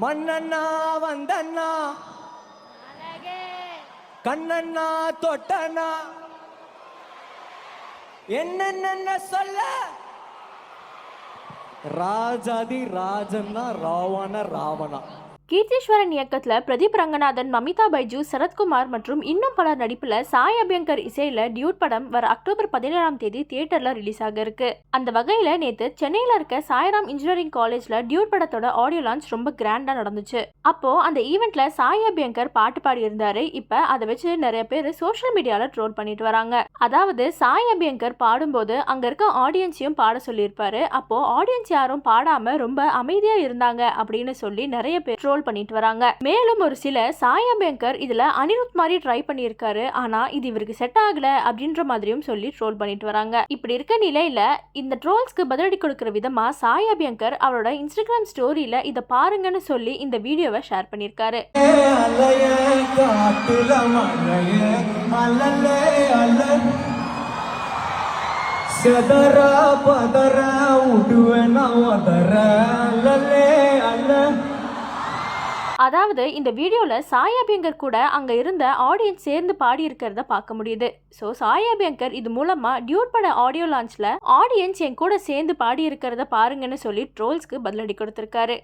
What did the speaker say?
மண்ணண்ணா வந்தண்ணா கண்ணண்ணா தொட்டண்ணா என்னென்ன சொல்ல ராஜாதி ராஜன்னா ராவணா. கீர்த்தீஸ்வரன் இயக்கத்துல பிரதீப் ரங்கநாதன், மமிதா பைஜு, சரத்குமார் மற்றும் இன்னும் பலர் நடிப்புல சாய் அபியங்கர் இசையில டியூட் படம் வர அக்டோபர் 17ஆம் தேதி தியேட்டர்ல ரிலீஸ் ஆக இருக்கு. அந்த வகையில நேத்து சென்னையில இருக்க சாய்ராம் இன்ஜினியரிங் காலேஜ்ல டியூட் படத்தோட ஆடியோ லான்ச் ரொம்ப கிராண்டா நடந்துச்சு. அப்போ அந்த ஈவெண்ட்ல சாய் அபியங்கர் பாட்டு பாடி இருந்தாரு. இப்ப அதை வச்சு நிறைய பேர் சோசியல் மீடியால ட்ரோல் பண்ணிட்டு வராங்க. அதாவது சாய் அபியங்கர் பாடும்போது அங்க இருக்க ஆடியன்ஸையும் பாட சொல்லியிருப்பாரு. அப்போ ஆடியன்ஸ் யாரும் பாடாம ரொம்ப அமைதியா இருந்தாங்க அப்படின்னு சொல்லி நிறைய பேர் பண்ணிட்டு வராங்க. மேலும் ஒரு சில சாய் அபியங்கர் இதுல அனிருத் மாதிரி ட்ரை பண்ணியிருக்காரு, ஆனா இது இவருக்கு செட் ஆகல அப்படின்ற மாதிரியும் சொல்லி ட்ரோல் பண்ணிட்டு வராங்க. இப்படி இருக்க நிலையில இந்த ட்ரோல்ஸ்க்கு பதிலடி கொடுக்கிற விதமா சாய் அபியங்கர் அவரோட இன்ஸ்டாகிராம் ஸ்டோரியில இத பாருங்கன்னு சொல்லி இந்த வீடியோவை ஷேர் பண்ணிருக்காரு. அதாவது இந்த வீடியோல சாய் அபியங்கர் கூட அங்க இருந்த ஆடியன்ஸ் சேர்ந்து பாடி இருக்கிறத பார்க்க முடியுது. சோ சாய் அபியங்கர் இது மூலமா டியூட் பட ஆடியோ லான்ச்ல ஆடியன்ஸ் என் கூட சேர்ந்து பாடி இருக்கிறத பாருங்கன்னு சொல்லி ட்ரோல்ஸ்க்கு பதிலடி கொடுத்திருக்காரு.